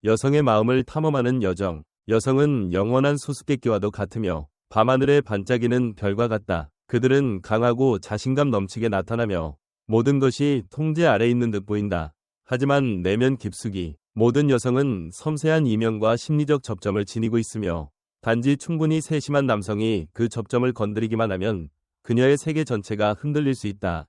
여성의 마음을 탐험하는 여정. 여성은 영원한 수수께끼와도 같으며 밤하늘에 반짝이는 별과 같다. 그들은 강하고 자신감 넘치게 나타나며 모든 것이 통제 아래 있는 듯 보인다. 하지만 내면 깊숙이 모든 여성은 섬세한 이면과 심리적 접점을 지니고 있으며 단지 충분히 세심한 남성이 그 접점을 건드리기만 하면 그녀의 세계 전체가 흔들릴 수 있다.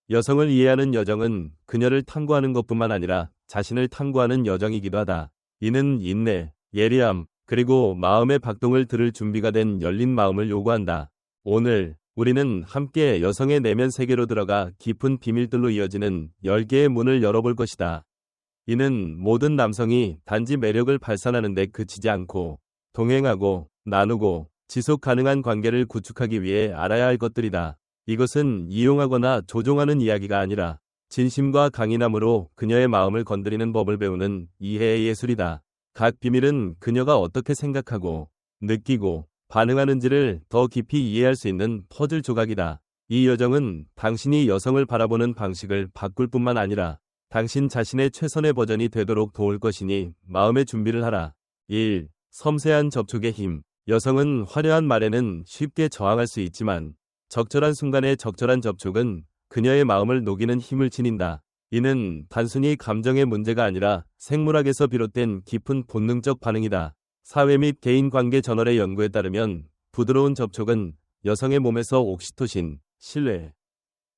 여성을 이해하는 여정은 그녀를 탐구하는 것뿐만 아니라 자신을 탐구하는 여정이기도 하다. 이는 인내, 예리함, 그리고 마음의 박동을 들을 준비가 된 열린 마음을 요구한다. 오늘 우리는 함께 여성의 내면 세계로 들어가 깊은 비밀들로 이어지는 10개의 문을 열어볼 것이다. 이는 모든 남성이 단지 매력을 발산하는 데 그치지 않고 동행하고 나누고 지속 가능한 관계를 구축하기 위해 알아야 할 것들이다. 이것은 이용하거나 조종하는 이야기가 아니라 진심과 강인함으로 그녀의 마음을 건드리는 법을 배우는 이해의 예술이다. 각 비밀은 그녀가 어떻게 생각하고 느끼고 반응하는지를 더 깊이 이해할 수 있는 퍼즐 조각이다. 이 여정은 당신이 여성을 바라보는 방식을 바꿀 뿐만 아니라 당신 자신의 최선의 버전이 되도록 도울 것이니 마음의 준비를 하라. 1. 섬세한 접촉의 힘. 여성은 화려한 말에는 쉽게 저항할 수 있지만 적절한 순간의 적절한 접촉은 그녀의 마음을 녹이는 힘을 지닌다. 이는 단순히 감정의 문제가 아니라 생물학에서 비롯된 깊은 본능적 반응이다. 사회 및 개인관계 저널의 연구에 따르면 부드러운 접촉은 여성의 몸에서 옥시토신, 신뢰,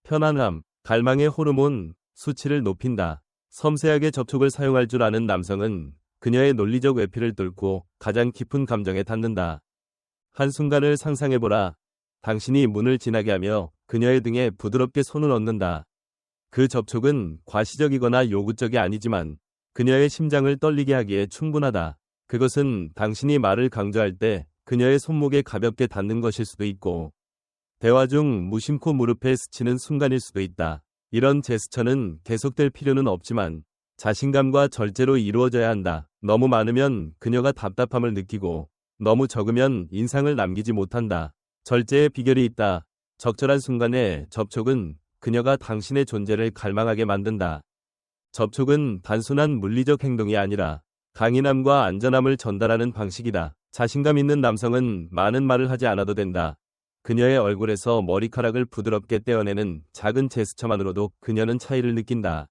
편안함, 갈망의 호르몬 수치를 높인다. 섬세하게 접촉을 사용할 줄 아는 남성은 그녀의 논리적 외피를 뚫고 가장 깊은 감정에 닿는다. 한순간을 상상해보라. 당신이 문을 지나게 하며 그녀의 등에 부드럽게 손을 얹는다. 그 접촉은 과시적이거나 요구적이 아니지만 그녀의 심장을 떨리게 하기에 충분하다. 그것은 당신이 말을 강조할 때 그녀의 손목에 가볍게 닿는 것일 수도 있고 대화 중 무심코 무릎에 스치는 순간일 수도 있다. 이런 제스처는 계속될 필요는 없지만 자신감과 절제로 이루어져야 한다. 너무 많으면 그녀가 답답함을 느끼고 너무 적으면 인상을 남기지 못한다. 절제의 비결이 있다. 적절한 순간의 접촉은 그녀가 당신의 존재를 갈망하게 만든다. 접촉은 단순한 물리적 행동이 아니라 강인함과 안전함을 전달하는 방식이다. 자신감 있는 남성은 많은 말을 하지 않아도 된다. 그녀의 얼굴에서 머리카락을 부드럽게 떼어내는 작은 제스처만으로도 그녀는 차이를 느낀다.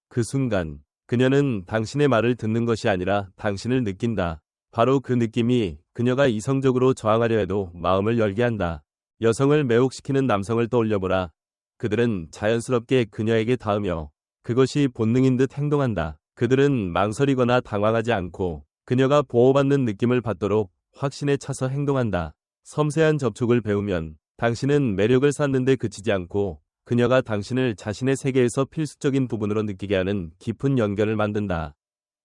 그 순간 그녀는 당신의 말을 듣는 것이 아니라 당신을 느낀다. 바로 그 느낌이 그녀가 이성적으로 저항하려 해도 마음을 열게 한다. 여성을 매혹시키는 남성을 떠올려보라. 그들은 자연스럽게 그녀에게 닿으며 그것이 본능인 듯 행동한다. 그들은 망설이거나 당황하지 않고 그녀가 보호받는 느낌을 받도록 확신에 차서 행동한다. 섬세한 접촉을 배우면 당신은 매력을 쌓는 데 그치지 않고 그녀가 당신을 자신의 세계에서 필수적인 부분으로 느끼게 하는 깊은 연결을 만든다.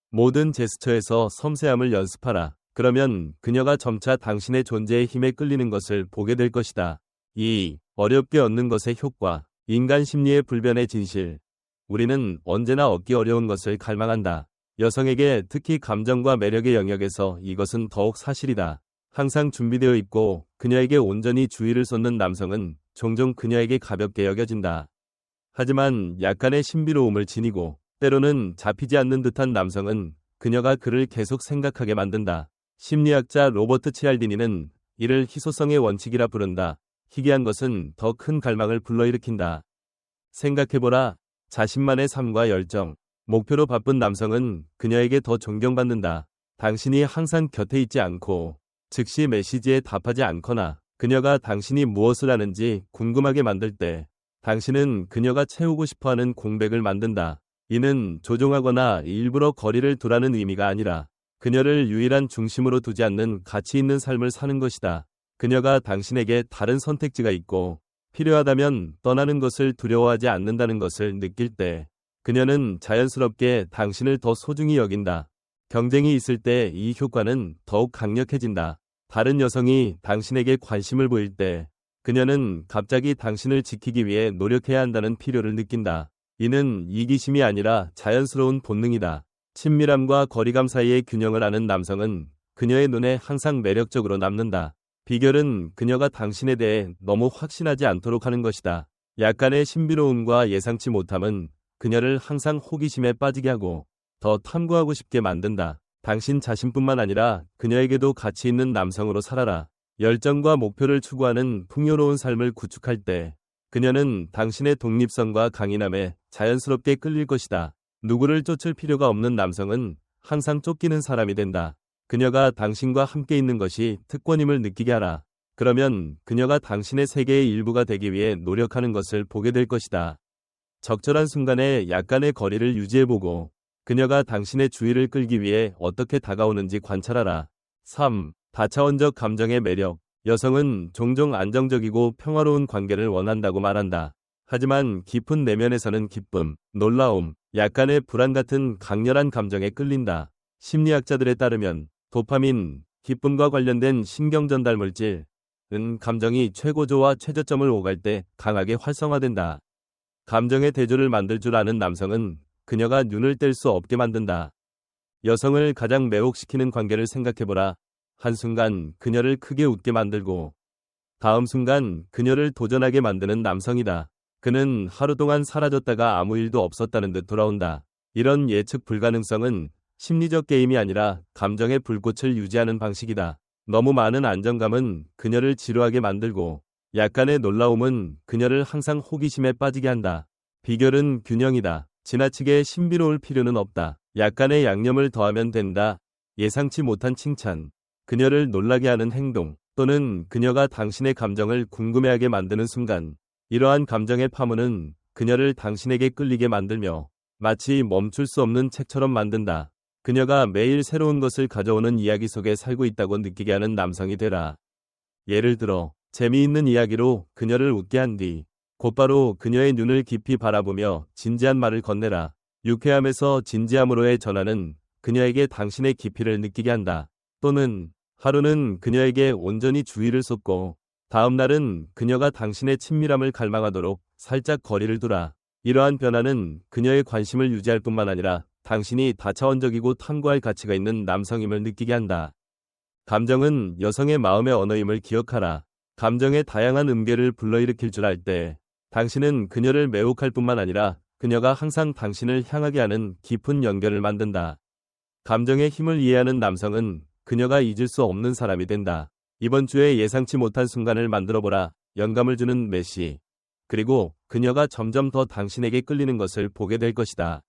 모든 제스처에서 섬세함을 연습하라. 그러면 그녀가 점차 당신의 존재의 힘에 끌리는 것을 보게 될 것이다. 2. 어렵게 얻는 것의 효과. 인간 심리의 불변의 진실. 우리는 언제나 얻기 어려운 것을 갈망한다. 여성에게 특히 감정과 매력의 영역에서 이것은 더욱 사실이다. 항상 준비되어 있고 그녀에게 온전히 주의를 쏟는 남성은 종종 그녀에게 가볍게 여겨진다. 하지만 약간의 신비로움을 지니고 때로는 잡히지 않는 듯한 남성은 그녀가 그를 계속 생각하게 만든다. 심리학자 로버트 치알디니는 이를 희소성의 원칙이라 부른다. 희귀한 것은 더 큰 갈망을 불러일으킨다. 생각해보라. 자신만의 삶과 열정, 목표로 바쁜 남성은 그녀에게 더 존경받는다. 당신이 항상 곁에 있지 않고 즉시 메시지에 답하지 않거나 그녀가 당신이 무엇을 하는지 궁금하게 만들 때 당신은 그녀가 채우고 싶어하는 공백을 만든다. 이는 조종하거나 일부러 거리를 두라는 의미가 아니라 그녀를 유일한 중심으로 두지 않는 가치 있는 삶을 사는 것이다. 그녀가 당신에게 다른 선택지가 있고 필요하다면 떠나는 것을 두려워하지 않는다는 것을 느낄 때 그녀는 자연스럽게 당신을 더 소중히 여긴다. 경쟁이 있을 때 이 효과는 더욱 강력해진다. 다른 여성이 당신에게 관심을 보일 때 그녀는 갑자기 당신을 지키기 위해 노력해야 한다는 필요를 느낀다. 이는 이기심이 아니라 자연스러운 본능이다. 친밀함과 거리감 사이의 균형을 아는 남성은 그녀의 눈에 항상 매력적으로 남는다. 비결은 그녀가 당신에 대해 너무 확신하지 않도록 하는 것이다. 약간의 신비로움과 예상치 못함은 그녀를 항상 호기심에 빠지게 하고 더 탐구하고 싶게 만든다. 당신 자신뿐만 아니라 그녀에게도 가치 있는 남성으로 살아라. 열정과 목표를 추구하는 풍요로운 삶을 구축할 때 그녀는 당신의 독립성과 강인함에 자연스럽게 끌릴 것이다. 누구를 쫓을 필요가 없는 남성은 항상 쫓기는 사람이 된다. 그녀가 당신과 함께 있는 것이 특권임을 느끼게 하라. 그러면 그녀가 당신의 세계의 일부가 되기 위해 노력하는 것을 보게 될 것이다. 적절한 순간에 약간의 거리를 유지해보고 그녀가 당신의 주의를 끌기 위해 어떻게 다가오는지 관찰하라. 3. 다차원적 감정의 매력. 여성은 종종 안정적이고 평화로운 관계를 원한다고 말한다. 하지만 깊은 내면에서는 기쁨, 놀라움, 약간의 불안 같은 강렬한 감정에 끌린다. 심리학자들에 따르면 도파민, 기쁨과 관련된 신경전달 물질은 감정이 최고조와 최저점을 오갈 때 강하게 활성화된다. 감정의 대조를 만들 줄 아는 남성은 그녀가 눈을 뗄 수 없게 만든다. 여성을 가장 매혹시키는 관계를 생각해보라. 한순간 그녀를 크게 웃게 만들고 다음 순간 그녀를 도전하게 만드는 남성이다. 그는 하루 동안 사라졌다가 아무 일도 없었다는 듯 돌아온다. 이런 예측 불가능성은 심리적 게임이 아니라 감정의 불꽃을 유지하는 방식이다. 너무 많은 안정감은 그녀를 지루하게 만들고 약간의 놀라움은 그녀를 항상 호기심에 빠지게 한다. 비결은 균형이다. 지나치게 신비로울 필요는 없다. 약간의 양념을 더하면 된다. 예상치 못한 칭찬, 그녀를 놀라게 하는 행동, 또는 그녀가 당신의 감정을 궁금해하게 만드는 순간, 이러한 감정의 파문은 그녀를 당신에게 끌리게 만들며 마치 멈출 수 없는 책처럼 만든다. 그녀가 매일 새로운 것을 가져오는 이야기 속에 살고 있다고 느끼게 하는 남성이 되라. 예를 들어 재미있는 이야기로 그녀를 웃게 한 뒤 곧바로 그녀의 눈을 깊이 바라보며 진지한 말을 건네라. 유쾌함에서 진지함으로의 전환은 그녀에게 당신의 깊이를 느끼게 한다. 또는 하루는 그녀에게 온전히 주의를 쏟고 다음 날은 그녀가 당신의 친밀함을 갈망하도록 살짝 거리를 두라. 이러한 변화는 그녀의 관심을 유지할 뿐만 아니라 당신이 다차원적이고 탐구할 가치가 있는 남성임을 느끼게 한다. 감정은 여성의 마음의 언어임을 기억하라. 감정의 다양한 음계를 불러일으킬 줄 알 때 당신은 그녀를 매혹할 뿐만 아니라 그녀가 항상 당신을 향하게 하는 깊은 연결을 만든다. 감정의 힘을 이해하는 남성은 그녀가 잊을 수 없는 사람이 된다. 이번 주에 예상치 못한 순간을 만들어보라. 영감을 주는 메시. 그리고 그녀가 점점 더 당신에게 끌리는 것을 보게 될 것이다.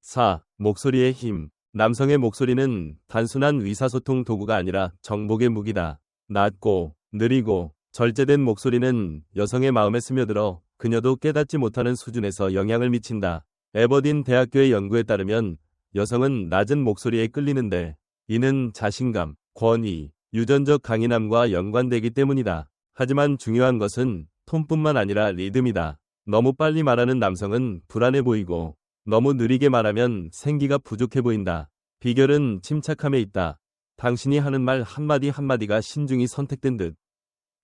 4. 목소리의 힘. 남성의 목소리는 단순한 의사소통 도구가 아니라 정복의 무기다. 낮고 느리고 절제된 목소리는 여성의 마음에 스며들어 그녀도 깨닫지 못하는 수준에서 영향을 미친다. 에버딘 대학교의 연구에 따르면 여성은 낮은 목소리에 끌리는데 이는 자신감, 권위, 유전적 강인함과 연관되기 때문이다. 하지만 중요한 것은 톤뿐만 아니라 리듬이다. 너무 빨리 말하는 남성은 불안해 보이고 너무 느리게 말하면 생기가 부족해 보인다. 비결은 침착함에 있다. 당신이 하는 말 한마디 한마디가 신중히 선택된 듯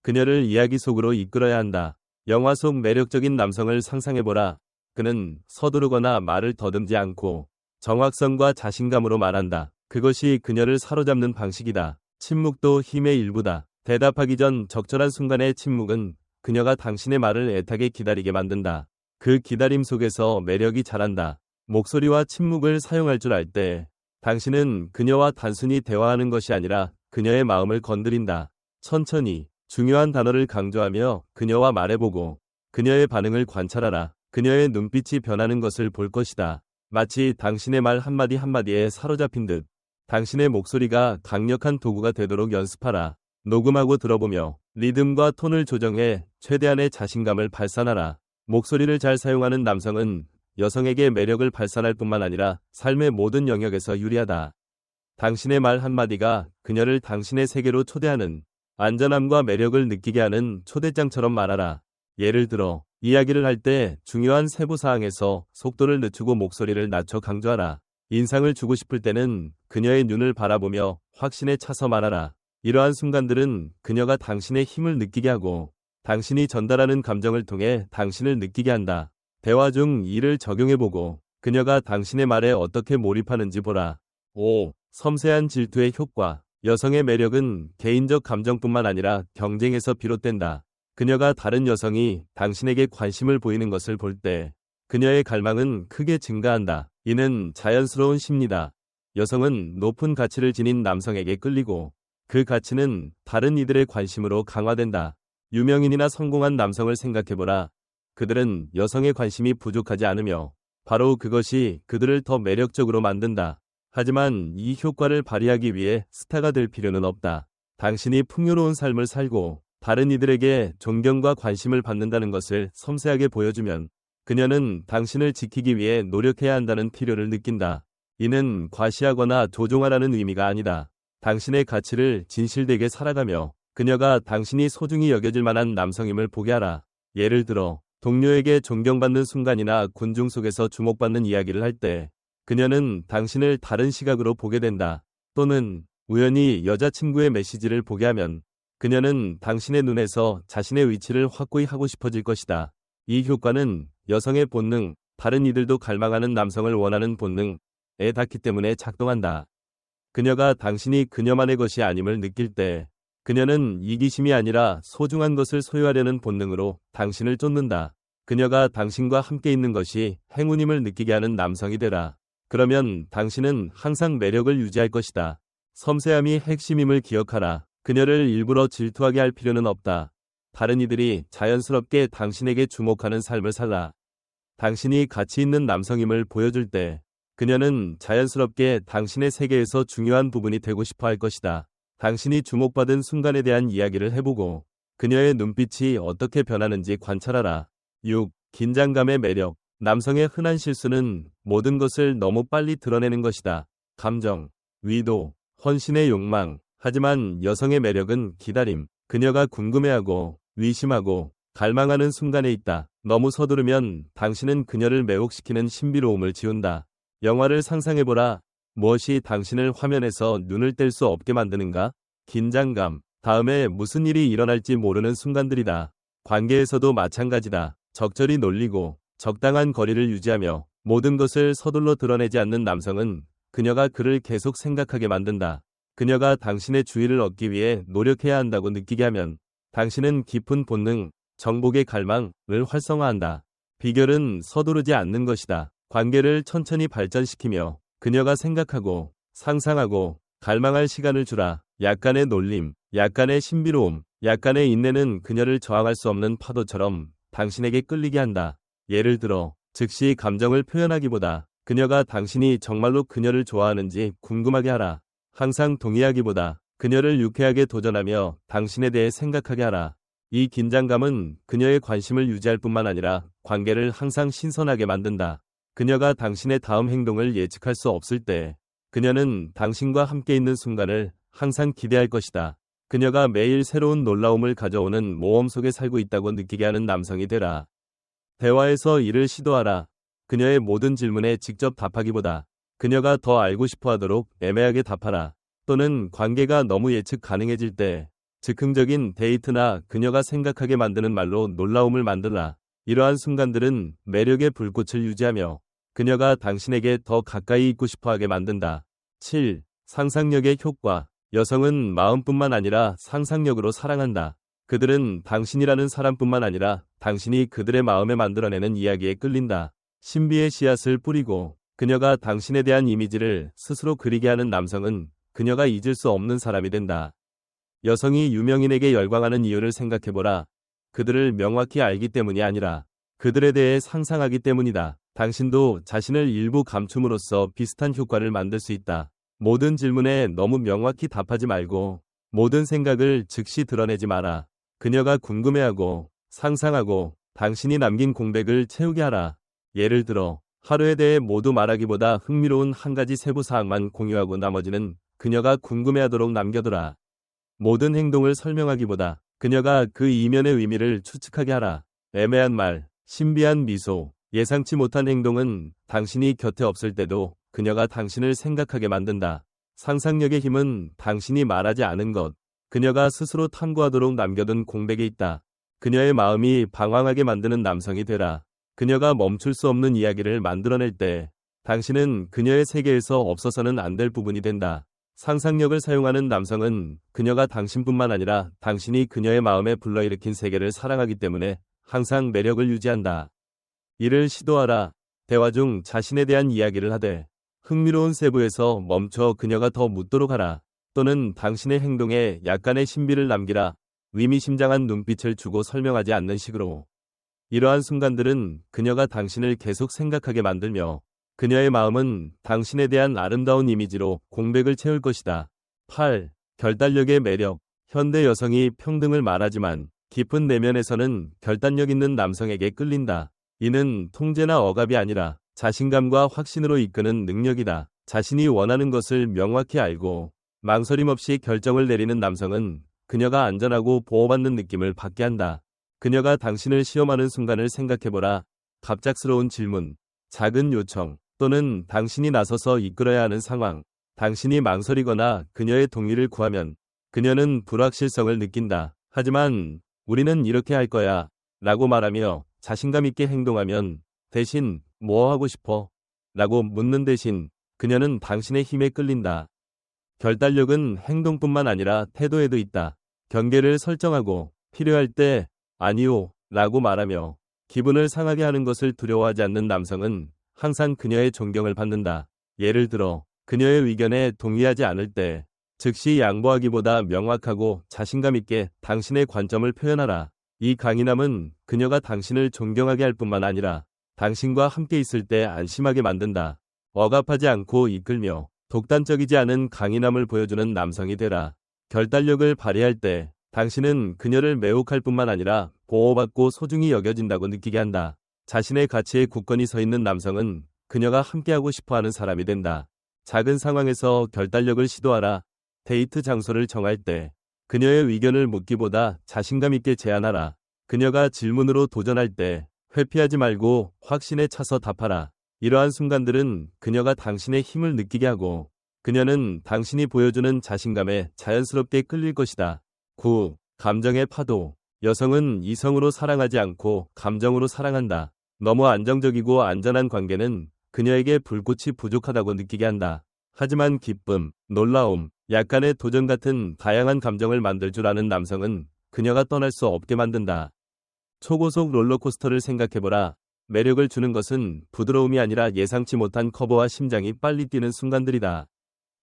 그녀를 이야기 속으로 이끌어야 한다. 영화 속 매력적인 남성을 상상해보라. 그는 서두르거나 말을 더듬지 않고 정확성과 자신감으로 말한다. 그것이 그녀를 사로잡는 방식이다. 침묵도 힘의 일부다. 대답하기 전 적절한 순간의 침묵은 그녀가 당신의 말을 애타게 기다리게 만든다. 그 기다림 속에서 매력이 자란다. 목소리와 침묵을 사용할 줄 알 때 당신은 그녀와 단순히 대화하는 것이 아니라 그녀의 마음을 건드린다. 천천히 중요한 단어를 강조하며 그녀와 말해보고 그녀의 반응을 관찰하라. 그녀의 눈빛이 변하는 것을 볼 것이다. 마치 당신의 말 한마디 한마디에 사로잡힌 듯 당신의 목소리가 강력한 도구가 되도록 연습하라. 녹음하고 들어보며 리듬과 톤을 조정해 최대한의 자신감을 발산하라. 목소리를 잘 사용하는 남성은 여성에게 매력을 발산할 뿐만 아니라 삶의 모든 영역에서 유리하다. 당신의 말 한마디가 그녀를 당신의 세계로 초대하는 안전함과 매력을 느끼게 하는 초대장처럼 말하라. 예를 들어 이야기를 할 때 중요한 세부사항에서 속도를 늦추고 목소리를 낮춰 강조하라. 인상을 주고 싶을 때는 그녀의 눈을 바라보며 확신에 차서 말하라. 이러한 순간들은 그녀가 당신의 힘을 느끼게 하고 당신이 전달하는 감정을 통해 당신을 느끼게 한다. 대화 중 이를 적용해보고 그녀가 당신의 말에 어떻게 몰입하는지 보라. 5. 섬세한 질투의 효과. 여성의 매력은 개인적 감정뿐만 아니라 경쟁에서 비롯된다. 그녀가 다른 여성이 당신에게 관심을 보이는 것을 볼 때 그녀의 갈망은 크게 증가한다. 이는 자연스러운 심리다. 여성은 높은 가치를 지닌 남성에게 끌리고 그 가치는 다른 이들의 관심으로 강화된다. 유명인이나 성공한 남성을 생각해보라. 그들은 여성의 관심이 부족하지 않으며 바로 그것이 그들을 더 매력적으로 만든다. 하지만 이 효과를 발휘하기 위해 스타가 될 필요는 없다. 당신이 풍요로운 삶을 살고 다른 이들에게 존경과 관심을 받는다는 것을 섬세하게 보여주면 그녀는 당신을 지키기 위해 노력해야 한다는 필요를 느낀다. 이는 과시하거나 조종하라는 의미가 아니다. 당신의 가치를 진실되게 살아가며 그녀가 당신이 소중히 여겨질 만한 남성임을 보게 하라. 예를 들어 동료에게 존경받는 순간이나 군중 속에서 주목받는 이야기를 할 때 그녀는 당신을 다른 시각으로 보게 된다. 또는 우연히 여자친구의 메시지를 보게 하면 그녀는 당신의 눈에서 자신의 위치를 확고히 하고 싶어질 것이다. 이 효과는 여성의 본능, 다른 이들도 갈망하는 남성을 원하는 본능에 닿기 때문에 작동한다. 그녀가 당신이 그녀만의 것이 아님을 느낄 때 그녀는 이기심이 아니라 소중한 것을 소유하려는 본능으로 당신을 쫓는다. 그녀가 당신과 함께 있는 것이 행운임을 느끼게 하는 남성이 되라. 그러면 당신은 항상 매력을 유지할 것이다. 섬세함이 핵심임을 기억하라. 그녀를 일부러 질투하게 할 필요는 없다. 다른 이들이 자연스럽게 당신에게 주목하는 삶을 살라. 당신이 가치 있는 남성임을 보여줄 때 그녀는 자연스럽게 당신의 세계에서 중요한 부분이 되고 싶어 할 것이다. 당신이 주목받은 순간에 대한 이야기를 해보고 그녀의 눈빛이 어떻게 변하는지 관찰하라. 6. 긴장감의 매력. 남성의 흔한 실수는 모든 것을 너무 빨리 드러내는 것이다. 감정, 위도, 헌신의 욕망. 하지만 여성의 매력은 기다림. 그녀가 궁금해하고 의심하고 갈망하는 순간에 있다. 너무 서두르면 당신은 그녀를 매혹시키는 신비로움을 지운다. 영화를 상상해보라. 무엇이 당신을 화면에서 눈을 뗄 수 없게 만드는가? 긴장감. 다음에 무슨 일이 일어날지 모르는 순간들이다. 관계에서도 마찬가지다. 적절히 놀리고 적당한 거리를 유지하며 모든 것을 서둘러 드러내지 않는 남성은 그녀가 그를 계속 생각하게 만든다. 그녀가 당신의 주의를 얻기 위해 노력해야 한다고 느끼게 하면 당신은 깊은 본능, 정복의 갈망을 활성화한다. 비결은 서두르지 않는 것이다. 관계를 천천히 발전시키며 그녀가 생각하고 상상하고 갈망할 시간을 주라. 약간의 놀림, 약간의 신비로움, 약간의 인내는 그녀를 저항할 수 없는 파도처럼 당신에게 끌리게 한다. 예를 들어 즉시 감정을 표현하기보다 그녀가 당신이 정말로 그녀를 좋아하는지 궁금하게 하라. 항상 동의하기보다 그녀를 유쾌하게 도전하며 당신에 대해 생각하게 하라. 이 긴장감은 그녀의 관심을 유지할 뿐만 아니라 관계를 항상 신선하게 만든다. 그녀가 당신의 다음 행동을 예측할 수 없을 때 그녀는 당신과 함께 있는 순간을 항상 기대할 것이다. 그녀가 매일 새로운 놀라움을 가져오는 모험 속에 살고 있다고 느끼게 하는 남성이 되라. 대화에서 이를 시도하라. 그녀의 모든 질문에 직접 답하기보다 그녀가 더 알고 싶어 하도록 애매하게 답하라. 또는 관계가 너무 예측 가능해질 때 즉흥적인 데이트나 그녀가 생각하게 만드는 말로 놀라움을 만들라. 이러한 순간들은 매력의 불꽃을 유지하며 그녀가 당신에게 더 가까이 있고 싶어하게 만든다. 7. 상상력의 효과. 여성은 마음뿐만 아니라 상상력으로 사랑한다. 그들은 당신이라는 사람뿐만 아니라 당신이 그들의 마음에 만들어내는 이야기에 끌린다. 신비의 씨앗을 뿌리고 그녀가 당신에 대한 이미지를 스스로 그리게 하는 남성은 그녀가 잊을 수 없는 사람이 된다. 여성이 유명인에게 열광하는 이유를 생각해보라. 그들을 명확히 알기 때문이 아니라 그들에 대해 상상하기 때문이다. 당신도 자신을 일부 감춤으로써 비슷한 효과를 만들 수 있다. 모든 질문에 너무 명확히 답하지 말고 모든 생각을 즉시 드러내지 마라. 그녀가 궁금해하고 상상하고 당신이 남긴 공백을 채우게 하라. 예를 들어 하루에 대해 모두 말하기보다 흥미로운 한 가지 세부 사항만 공유하고 나머지는 그녀가 궁금해하도록 남겨두라. 모든 행동을 설명하기보다 그녀가 그 이면의 의미를 추측하게 하라. 애매한 말, 신비한 미소, 예상치 못한 행동은 당신이 곁에 없을 때도 그녀가 당신을 생각하게 만든다. 상상력의 힘은 당신이 말하지 않은 것, 그녀가 스스로 탐구하도록 남겨둔 공백에 있다. 그녀의 마음이 방황하게 만드는 남성이 되라. 그녀가 멈출 수 없는 이야기를 만들어낼 때 당신은 그녀의 세계에서 없어서는 안 될 부분이 된다. 상상력을 사용하는 남성은 그녀가 당신뿐만 아니라 당신이 그녀의 마음에 불러일으킨 세계를 사랑하기 때문에 항상 매력을 유지한다. 이를 시도하라. 대화 중 자신에 대한 이야기를 하되 흥미로운 세부에서 멈춰 그녀가 더 묻도록 하라. 또는 당신의 행동에 약간의 신비를 남기라. 의미심장한 눈빛을 주고 설명하지 않는 식으로. 이러한 순간들은 그녀가 당신을 계속 생각하게 만들며 그녀의 마음은 당신에 대한 아름다운 이미지로 공백을 채울 것이다. 8. 결단력의 매력. 현대 여성이 평등을 말하지만 깊은 내면에서는 결단력 있는 남성에게 끌린다. 이는 통제나 억압이 아니라 자신감과 확신으로 이끄는 능력이다. 자신이 원하는 것을 명확히 알고 망설임 없이 결정을 내리는 남성은 그녀가 안전하고 보호받는 느낌을 받게 한다. 그녀가 당신을 시험하는 순간을 생각해보라. 갑작스러운 질문, 작은 요청, 또는 당신이 나서서 이끌어야 하는 상황. 당신이 망설이거나 그녀의 동의를 구하면 그녀는 불확실성을 느낀다. 하지만 우리는 이렇게 할 거야 라고 말하며 자신감 있게 행동하면 대신 뭐 하고 싶어? 라고 묻는 대신 그녀는 당신의 힘에 끌린다. 결단력은 행동뿐만 아니라 태도에도 있다. 경계를 설정하고 필요할 때 아니요 라고 말하며 기분을 상하게 하는 것을 두려워하지 않는 남성은 항상 그녀의 존경을 받는다. 예를 들어 그녀의 의견에 동의하지 않을 때 즉시 양보하기보다 명확하고 자신감 있게 당신의 관점을 표현하라. 이 강인함은 그녀가 당신을 존경하게 할 뿐만 아니라 당신과 함께 있을 때 안심하게 만든다. 억압하지 않고 이끌며 독단적이지 않은 강인함을 보여주는 남성이 되라. 결단력을 발휘할 때 당신은 그녀를 매혹할 뿐만 아니라 보호받고 소중히 여겨진다고 느끼게 한다. 자신의 가치에 굳건히 서 있는 남성은 그녀가 함께하고 싶어하는 사람이 된다. 작은 상황에서 결단력을 시도하라. 데이트 장소를 정할 때 그녀의 의견을 묻기보다 자신감 있게 제안하라. 그녀가 질문으로 도전할 때 회피하지 말고 확신에 차서 답하라. 이러한 순간들은 그녀가 당신의 힘을 느끼게 하고 그녀는 당신이 보여주는 자신감에 자연스럽게 끌릴 것이다. 9. 감정의 파도. 여성은 이성으로 사랑하지 않고 감정으로 사랑한다. 너무 안정적이고 안전한 관계는 그녀에게 불꽃이 부족하다고 느끼게 한다. 하지만 기쁨, 놀라움, 약간의 도전 같은 다양한 감정을 만들 줄 아는 남성은 그녀가 떠날 수 없게 만든다. 초고속 롤러코스터를 생각해보라. 매력을 주는 것은 부드러움이 아니라 예상치 못한 커버와 심장이 빨리 뛰는 순간들이다.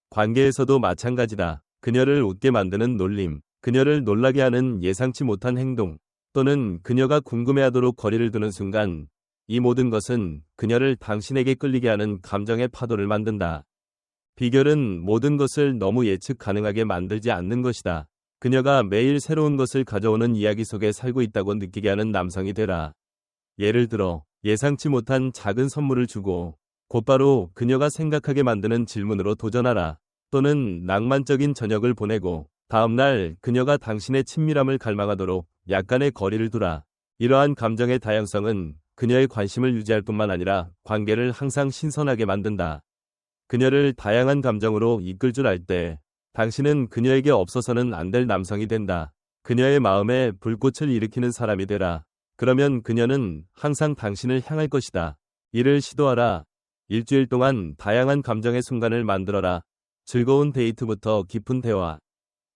관계에서도 마찬가지다. 그녀를 웃게 만드는 놀림, 그녀를 놀라게 하는 예상치 못한 행동, 또는 그녀가 궁금해하도록 거리를 두는 순간, 이 모든 것은 그녀를 당신에게 끌리게 하는 감정의 파도를 만든다. 비결은 모든 것을 너무 예측 가능하게 만들지 않는 것이다. 그녀가 매일 새로운 것을 가져오는 이야기 속에 살고 있다고 느끼게 하는 남성이 되라. 예를 들어 예상치 못한 작은 선물을 주고 곧바로 그녀가 생각하게 만드는 질문으로 도전하라. 또는 낭만적인 저녁을 보내고 다음날 그녀가 당신의 친밀함을 갈망하도록 약간의 거리를 두라. 이러한 감정의 다양성은 그녀의 관심을 유지할 뿐만 아니라 관계를 항상 신선하게 만든다. 그녀를 다양한 감정으로 이끌 줄 알 때 당신은 그녀에게 없어서는 안 될 남성이 된다. 그녀의 마음에 불꽃을 일으키는 사람이 되라. 그러면 그녀는 항상 당신을 향할 것이다. 이를 시도하라. 일주일 동안 다양한 감정의 순간을 만들어라. 즐거운 데이트부터 깊은 대화,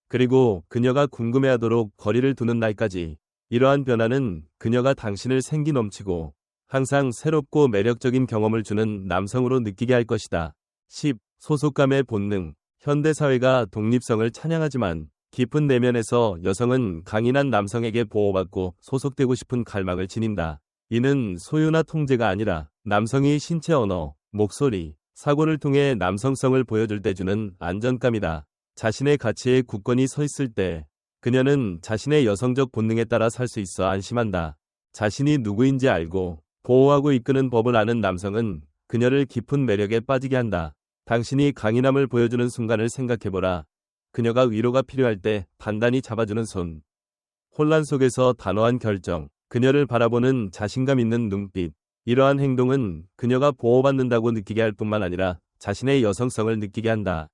그리고 그녀가 궁금해하도록 거리를 두는 날까지. 이러한 변화는 그녀가 당신을 생기 넘치고 항상 새롭고 매력적인 경험을 주는 남성으로 느끼게 할 것이다. 10. 소속감의 본능. 현대사회가 독립성을 찬양하지만 깊은 내면에서 여성은 강인한 남성에게 보호받고 소속되고 싶은 갈망을 지닌다. 이는 소유나 통제가 아니라 남성이 신체 언어, 목소리, 사고를 통해 남성성을 보여줄 때 주는 안정감이다. 자신의 가치에 굳건히 서 있을 때 그녀는 자신의 여성적 본능에 따라 살 수 있어 안심한다. 자신이 누구인지 알고 보호하고 이끄는 법을 아는 남성은 그녀를 깊은 매력에 빠지게 한다. 당신이 강인함을 보여주는 순간을 생각해보라. 그녀가 위로가 필요할 때 단단히 잡아주는 손, 혼란 속에서 단호한 결정, 그녀를 바라보는 자신감 있는 눈빛. 이러한 행동은 그녀가 보호받는다고 느끼게 할 뿐만 아니라 자신의 여성성을 느끼게 한다.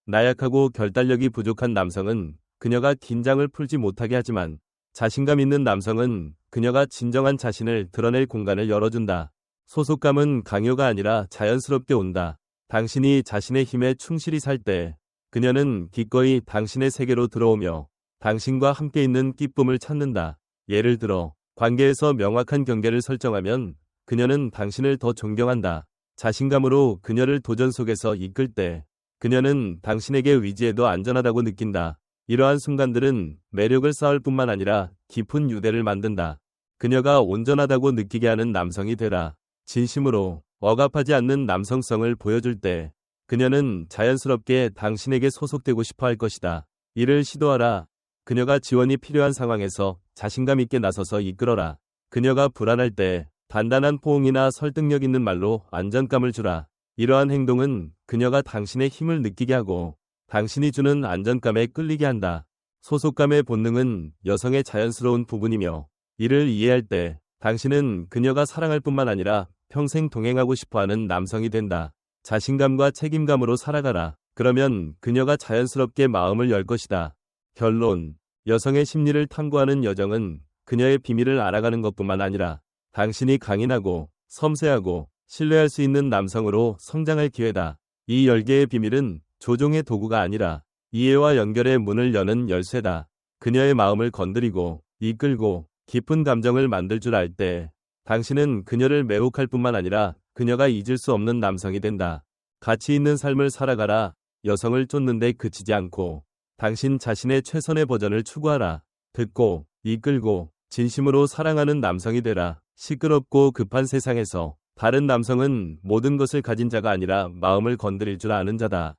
나약하고 결단력이 부족한 남성은 그녀가 긴장을 풀지 못하게 하지만 자신감 있는 남성은 그녀가 진정한 자신을 드러낼 공간을 열어준다. 소속감은 강요가 아니라 자연스럽게 온다. 당신이 자신의 힘에 충실히 살 때 그녀는 기꺼이 당신의 세계로 들어오며 당신과 함께 있는 기쁨을 찾는다. 예를 들어 관계에서 명확한 경계를 설정하면 그녀는 당신을 더 존경한다. 자신감으로 그녀를 도전 속에서 이끌 때 그녀는 당신에게 의지해도 안전하다고 느낀다. 이러한 순간들은 매력을 쌓을 뿐만 아니라 깊은 유대를 만든다. 그녀가 온전하다고 느끼게 하는 남성이 되라. 진심으로 억압하지 않는 남성성을 보여줄 때 그녀는 자연스럽게 당신에게 소속되고 싶어 할 것이다. 이를 시도하라. 그녀가 지원이 필요한 상황에서 자신감 있게 나서서 이끌어라. 그녀가 불안할 때 단단한 포옹이나 설득력 있는 말로 안정감을 주라. 이러한 행동은 그녀가 당신의 힘을 느끼게 하고 당신이 주는 안정감에 끌리게 한다. 소속감의 본능은 여성의 자연스러운 부분이며 이를 이해할 때 당신은 그녀가 사랑할 뿐만 아니라 평생 동행하고 싶어하는 남성이 된다. 자신감과 책임감으로 살아가라. 그러면 그녀가 자연스럽게 마음을 열 것이다. 결론. 여성의 심리를 탐구하는 여정은 그녀의 비밀을 알아가는 것뿐만 아니라 당신이 강인하고 섬세하고 신뢰할 수 있는 남성으로 성장할 기회다. 이 열개의 비밀은 조종의 도구가 아니라 이해와 연결의 문을 여는 열쇠다. 그녀의 마음을 건드리고 이끌고 깊은 감정을 만들 줄 알 때 당신은 그녀를 매혹할 뿐만 아니라 그녀가 잊을 수 없는 남성이 된다. 가치 있는 삶을 살아가라. 여성을 쫓는데 그치지 않고 당신 자신의 최선의 버전을 추구하라. 듣고 이끌고 진심으로 사랑하는 남성이 되라. 시끄럽고 급한 세상에서 다른 남성은 모든 것을 가진 자가 아니라 마음을 건드릴 줄 아는 자다.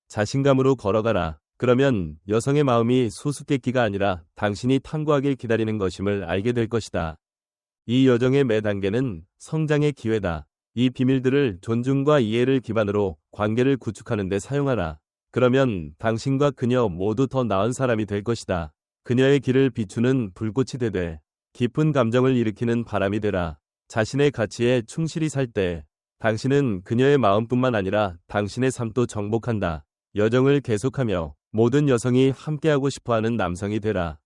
자신감으로 걸어가라. 그러면 여성의 마음이 수수께끼가 아니라 당신이 탐구하길 기다리는 것임을 알게 될 것이다. 이 여정의 매 단계는 성장의 기회다. 이 비밀들을 존중과 이해를 기반으로 관계를 구축하는 데 사용하라. 그러면 당신과 그녀 모두 더 나은 사람이 될 것이다. 그녀의 길을 비추는 불꽃이 되되 깊은 감정을 일으키는 바람이 되라. 자신의 가치에 충실히 살 때 당신은 그녀의 마음뿐만 아니라 당신의 삶도 정복한다. 여정을 계속하며 모든 여성이 함께하고 싶어하는 남성이 되라.